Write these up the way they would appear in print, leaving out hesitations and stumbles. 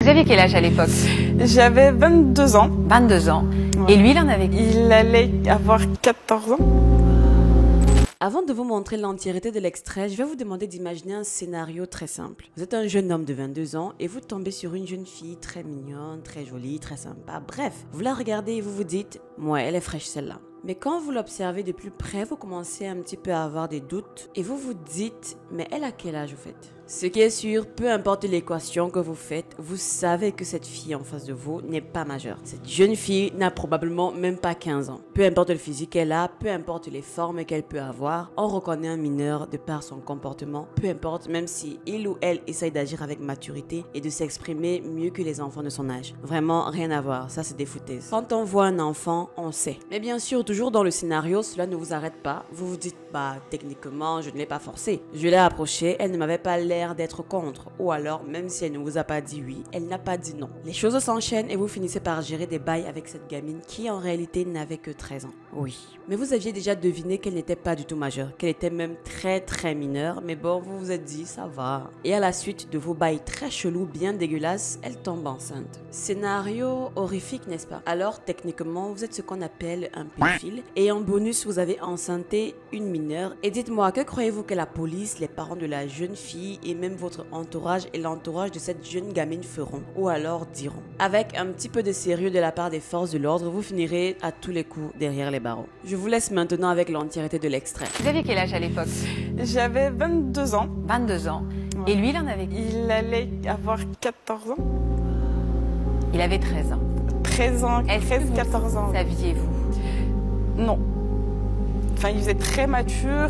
Vous aviez quel âge à l'époque? J'avais 22 ans. 22 ans. Ouais. Et lui, il en avait? Il allait avoir 14 ans. Avant de vous montrer l'entièreté de l'extrait, je vais vous demander d'imaginer un scénario très simple. Vous êtes un jeune homme de 22 ans et vous tombez sur une jeune fille très mignonne, très jolie, très sympa. Bref, vous la regardez et vous vous dites « Ouais, elle est fraîche celle-là ». Mais quand vous l'observez de plus près, vous commencez un petit peu à avoir des doutes et vous vous dites « Mais elle a quel âge au fait ?» Ce qui est sûr, peu importe l'équation que vous faites, vous savez que cette fille en face de vous n'est pas majeure. Cette jeune fille n'a probablement même pas 15 ans. Peu importe le physique qu'elle a, peu importe les formes qu'elle peut avoir, on reconnaît un mineur de par son comportement, peu importe même si il ou elle essaye d'agir avec maturité et de s'exprimer mieux que les enfants de son âge. Vraiment rien à voir, ça c'est des foutaises. Quand on voit un enfant, on sait. Mais bien sûr, toujours dans le scénario, cela ne vous arrête pas. Vous vous dites, bah techniquement, je ne l'ai pas forcée. Je l'ai approchée, elle ne m'avait pas l'air d'être contre, ou alors même si elle ne vous a pas dit oui, elle n'a pas dit non. Les choses s'enchaînent et vous finissez par gérer des bails avec cette gamine qui en réalité n'avait que 13 ans. Oui, mais vous aviez déjà deviné qu'elle n'était pas du tout majeure, qu'elle était même très mineure, mais bon, vous vous êtes dit ça va. Et à la suite de vos bails très chelous, bien dégueulasses, elle tombe enceinte. Scénario horrifique, n'est-ce pas? Alors techniquement, vous êtes ce qu'on appelle un pédophile et en bonus, vous avez enceinté une mineure. Et dites-moi, que croyez-vous que la police, les parents de la jeune fille et même votre entourage et l'entourage de cette jeune gamine feront ou alors diront? Avec un petit peu de sérieux de la part des forces de l'ordre, vous finirez à tous les coups derrière les barreaux. Je vous laisse maintenant avec l'entièreté de l'extrait. Vous aviez quel âge à l'époque? J'avais 22 ans. 22 ans. Ouais. Et lui, il en avait? Il allait avoir 14 ans. Il avait 13 ans. 13 ans, Est-ce que 14 ans. saviez-vous? Non. Enfin, il faisait très mature,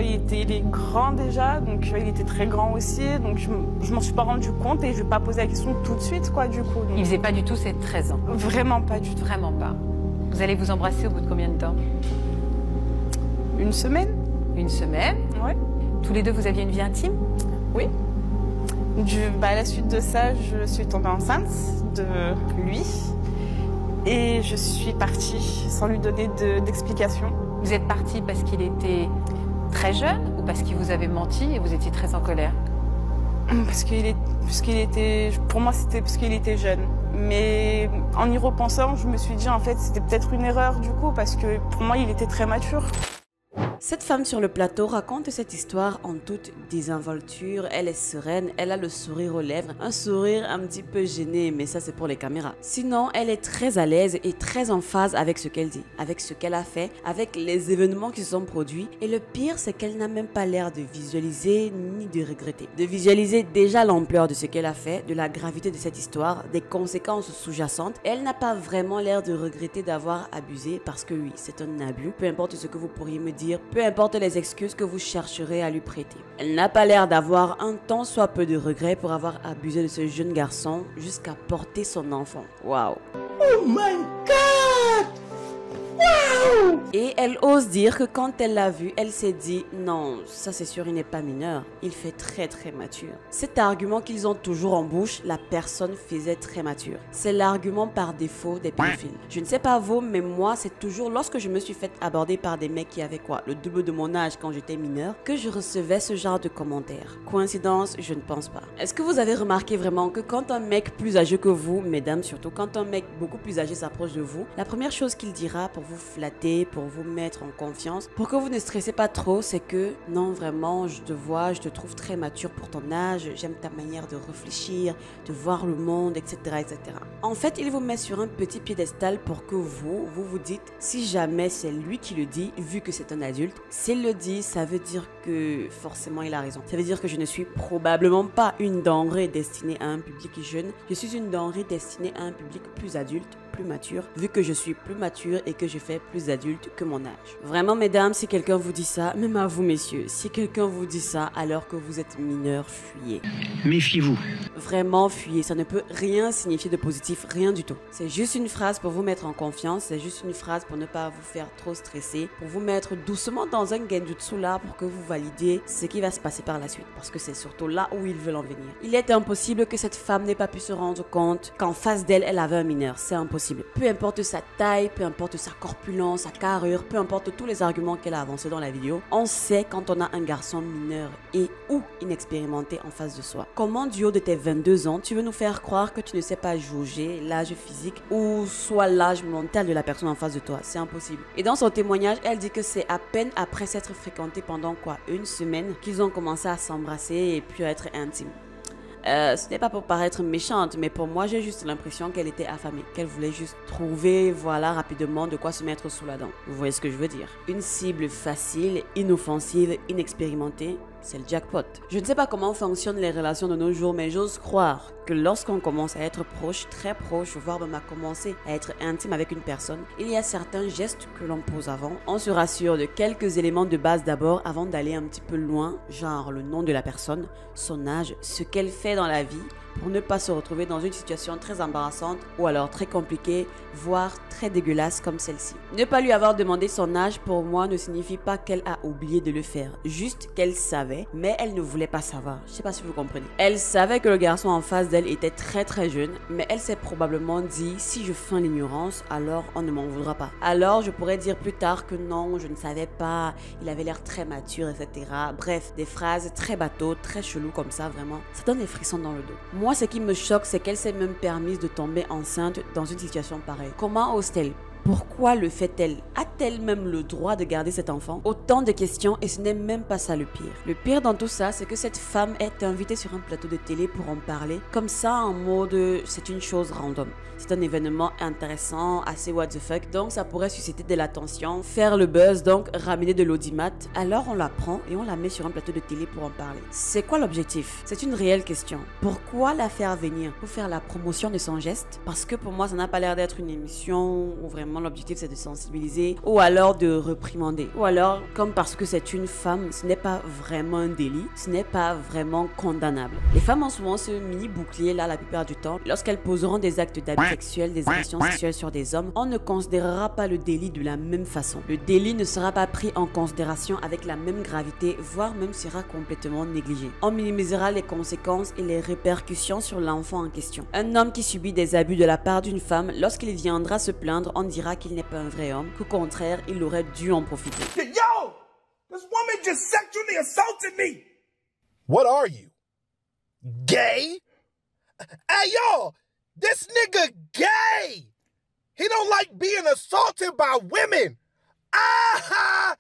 il est grand déjà, donc il était très grand aussi, donc je m'en suis pas rendu compte et je vais pas poser la question tout de suite, quoi, du coup. Donc, Il faisait pas du tout ses 13 ans. vraiment pas du tout. Vraiment pas. Vous allez vous embrasser au bout de combien de temps? Une semaine? Une semaine. Ouais. Tous les deux, vous aviez une vie intime? Oui. À la suite de ça, je suis tombée enceinte de lui et je suis partie sans lui donner d'explication. Vous êtes parti parce qu'il était très jeune ou parce qu'il vous avait menti et vous étiez très en colère? Parce qu'il était, pour moi c'était parce qu'il était jeune. Mais en y repensant, je me suis dit en fait c'était peut-être une erreur du coup parce que pour moi il était très mature. Cette femme sur le plateau raconte cette histoire en toute désinvolture. Elle est sereine, elle a le sourire aux lèvres, un sourire un petit peu gêné, mais ça c'est pour les caméras. Sinon, elle est très à l'aise et très en phase avec ce qu'elle dit, avec ce qu'elle a fait, avec les événements qui se sont produits. Et le pire, c'est qu'elle n'a même pas l'air de visualiser ni de regretter. De visualiser déjà l'ampleur de ce qu'elle a fait, de la gravité de cette histoire, des conséquences sous-jacentes. Elle n'a pas vraiment l'air de regretter d'avoir abusé parce que oui, c'est un abus. Peu importe ce que vous pourriez me dire, peu importe les excuses que vous chercherez à lui prêter. Elle n'a pas l'air d'avoir un tant soit peu de regrets pour avoir abusé de ce jeune garçon jusqu'à porter son enfant. Waouh! Oh my God! Wow! Et elle ose dire que quand elle l'a vu, elle s'est dit non, ça c'est sûr, il n'est pas mineur, il fait très mature. Cet argument qu'ils ont toujours en bouche, la personne faisait très mature. C'est l'argument par défaut des pédophiles. Je ne sais pas vous, mais moi c'est toujours lorsque je me suis fait aborder par des mecs qui avaient quoi, le double de mon âge quand j'étais mineur, que je recevais ce genre de commentaires. Coïncidence? Je ne pense pas. Est-ce que vous avez remarqué vraiment que quand un mec plus âgé que vous, mesdames surtout, quand un mec beaucoup plus âgé s'approche de vous, la première chose qu'il dira pour vous flatter, pour vous mettre en confiance, pour que vous ne stressez pas trop, c'est que non vraiment, je te vois, je te trouve très mature pour ton âge, j'aime ta manière de réfléchir, de voir le monde, etc. En fait, il vous met sur un petit piédestal pour que vous dites, si jamais c'est lui qui le dit, vu que c'est un adulte, s'il le dit, ça veut dire que forcément il a raison. Ça veut dire que je ne suis probablement pas une denrée destinée à un public jeune, je suis une denrée destinée à un public plus adulte, plus mature, vu que je suis plus mature et que je fais plus adulte que mon âge. Vraiment, mesdames, si quelqu'un vous dit ça, même à vous, messieurs, si quelqu'un vous dit ça alors que vous êtes mineur, fuyez. Méfiez-vous. Vraiment, fuyez. Ça ne peut rien signifier de positif, rien du tout. C'est juste une phrase pour vous mettre en confiance, c'est juste une phrase pour ne pas vous faire trop stresser, pour vous mettre doucement dans un genjutsu là pour que vous validiez ce qui va se passer par la suite, parce que c'est surtout là où ils veulent en venir. Il est impossible que cette femme n'ait pas pu se rendre compte qu'en face d'elle, elle avait un mineur. C'est impossible. impossible. Peu importe sa taille, peu importe sa corpulence, sa carrure, peu importe tous les arguments qu'elle a avancés dans la vidéo, on sait quand on a un garçon mineur et ou inexpérimenté en face de soi. Comment du haut de tes 22 ans, tu veux nous faire croire que tu ne sais pas jauger l'âge physique ou soit l'âge mental de la personne en face de toi? C'est impossible. Et dans son témoignage, elle dit que c'est à peine après s'être fréquentés pendant quoi, une semaine, qu'ils ont commencé à s'embrasser et puis à être intimes. Ce n'est pas pour paraître méchante, mais pour moi, j'ai juste l'impression qu'elle était affamée, qu'elle voulait juste trouver, voilà, rapidement de quoi se mettre sous la dent. Vous voyez ce que je veux dire? Une cible facile, inoffensive, inexpérimentée, c'est le jackpot. Je ne sais pas comment fonctionnent les relations de nos jours, mais j'ose croire que lorsqu'on commence à être proche, très proche, voire même à commencer à être intime avec une personne, il y a certains gestes que l'on pose avant. On se rassure de quelques éléments de base d'abord avant d'aller un petit peu loin, genre le nom de la personne, son âge, ce qu'elle fait dans la vie, pour ne pas se retrouver dans une situation très embarrassante ou alors très compliquée, voire très dégueulasse comme celle-ci. Ne pas lui avoir demandé son âge pour moi ne signifie pas qu'elle a oublié de le faire, juste qu'elle savait, mais elle ne voulait pas savoir. Je sais pas si vous comprenez. Elle savait que le garçon en face d'elle était très jeune, mais elle s'est probablement dit, si je feins l'ignorance, alors on ne m'en voudra pas. Alors je pourrais dire plus tard que non, je ne savais pas, il avait l'air très mature, etc. Bref, des phrases très bateaux, très chelous comme ça, vraiment. Ça donne des frissons dans le dos. Moi, ce qui me choque, c'est qu'elle s'est même permise de tomber enceinte dans une situation pareille. Comment ose-t-elle? Pourquoi le fait-elle? A-t-elle même le droit de garder cet enfant? Autant de questions et ce n'est même pas ça le pire. Le pire dans tout ça, c'est que cette femme est invitée sur un plateau de télé pour en parler. Comme ça, en mode, c'est une chose random. C'est un événement intéressant, assez what the fuck. Donc ça pourrait susciter de l'attention, faire le buzz, donc ramener de l'audimat. Alors on la prend et on la met sur un plateau de télé pour en parler. C'est quoi l'objectif? C'est une réelle question. Pourquoi la faire venir? Pour faire la promotion de son geste? Parce que pour moi, ça n'a pas l'air d'être une émission où vraiment l'objectif c'est de sensibiliser ou alors de réprimander. Ou alors, comme parce que c'est une femme, ce n'est pas vraiment un délit, ce n'est pas vraiment condamnable. Les femmes ont souvent ce mini bouclier là la plupart du temps. Lorsqu'elles poseront des actes d'abus sexuels, des agressions sexuelles sur des hommes, on ne considérera pas le délit de la même façon. Le délit ne sera pas pris en considération avec la même gravité, voire même sera complètement négligé. On minimisera les conséquences et les répercussions sur l'enfant en question. Un homme qui subit des abus de la part d'une femme, lorsqu'il viendra se plaindre, on dira qu'il n'est pas un vrai homme, qu'au contraire, il aurait dû en profiter. Yo! This woman just sexually assaulted me! What are you? Gay? Hey, y'all! This nigga gay! He don't like being assaulted by women! Ah!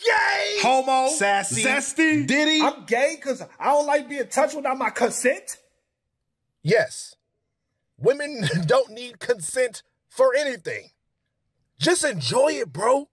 Gay! Homo, Sassy, zesty, Diddy. I'm gay because I don't like being touched without my consent. Yes. Women don't need consent for anything. Just enjoy it, bro.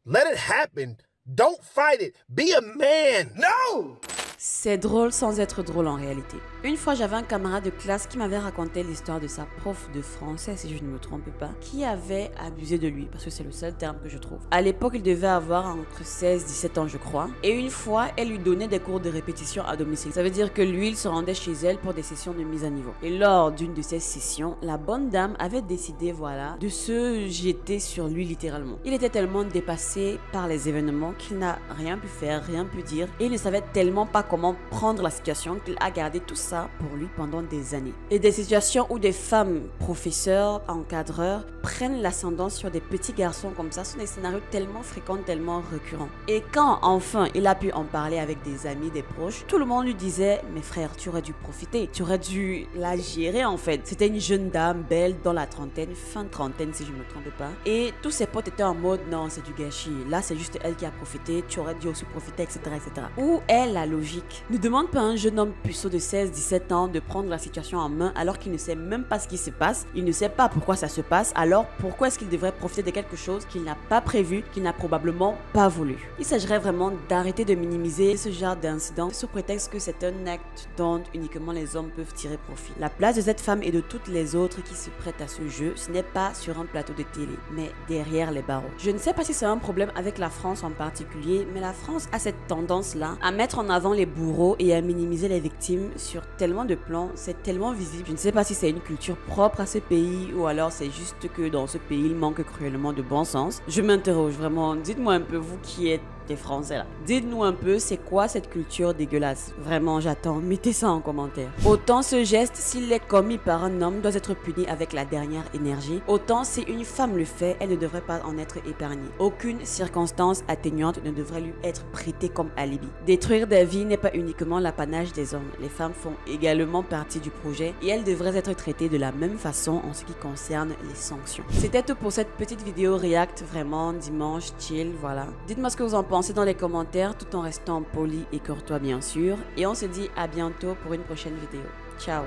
Let it happen. Don't fight it. Be a man. No! C'est drôle sans être drôle en réalité. Une fois, j'avais un camarade de classe qui m'avait raconté l'histoire de sa prof de français, si je ne me trompe pas, qui avait abusé de lui, parce que c'est le seul terme que je trouve. À l'époque, il devait avoir entre 16 et 17 ans, je crois. Et une fois, elle lui donnait des cours de répétition à domicile. Ça veut dire que lui, il se rendait chez elle pour des sessions de mise à niveau. Et lors d'une de ces sessions, la bonne dame avait décidé, voilà, de se jeter sur lui littéralement. Il était tellement dépassé par les événements qu'il n'a rien pu faire, rien pu dire, et il ne savait tellement pas comment prendre la situation qu'il a gardé tout ça pour lui pendant des années. Et des situations où des femmes, professeurs, encadreurs, prennent l'ascendant sur des petits garçons comme ça sont des scénarios tellement fréquents, tellement récurrents. Et quand enfin il a pu en parler avec des amis, des proches, tout le monde lui disait « Mais frère, tu aurais dû profiter, tu aurais dû la gérer en fait. » C'était une jeune dame belle dans la trentaine, fin de trentaine si je ne me trompe pas. Et tous ses potes étaient en mode « Non, c'est du gâchis. Là, c'est juste elle qui a profité, tu aurais dû aussi profiter, etc. etc. » Où est la logique? Ne demande pas à un jeune homme puceau de 16-17 ans de prendre la situation en main alors qu'il ne sait même pas ce qui se passe, il ne sait pas pourquoi ça se passe, alors pourquoi est-ce qu'il devrait profiter de quelque chose qu'il n'a pas prévu, qu'il n'a probablement pas voulu. Il s'agirait vraiment d'arrêter de minimiser ce genre d'incident sous prétexte que c'est un acte dont uniquement les hommes peuvent tirer profit. La place de cette femme et de toutes les autres qui se prêtent à ce jeu, ce n'est pas sur un plateau de télé, mais derrière les barreaux. Je ne sais pas si c'est un problème avec la France en particulier, mais la France a cette tendance-là à mettre en avant les bourreaux et à minimiser les victimes sur tellement de plans, c'est tellement visible. Je ne sais pas si c'est une culture propre à ce pays ou alors c'est juste que dans ce pays, il manque cruellement de bon sens. Je m'interroge vraiment. Dites-moi un peu, vous qui êtes des Français là. Dites-nous un peu, c'est quoi cette culture dégueulasse? Vraiment, j'attends, mettez ça en commentaire. Autant ce geste, s'il est commis par un homme, doit être puni avec la dernière énergie, autant si une femme le fait, elle ne devrait pas en être épargnée. Aucune circonstance atténuante ne devrait lui être prêtée comme alibi. Détruire des vies n'est pas uniquement l'apanage des hommes. Les femmes font également partie du projet et elles devraient être traitées de la même façon en ce qui concerne les sanctions. C'était tout pour cette petite vidéo react, vraiment dimanche chill, voilà. Dites-moi ce que vous en pensez dans les commentaires tout en restant poli et courtois bien sûr. Et on se dit à bientôt pour une prochaine vidéo. Ciao!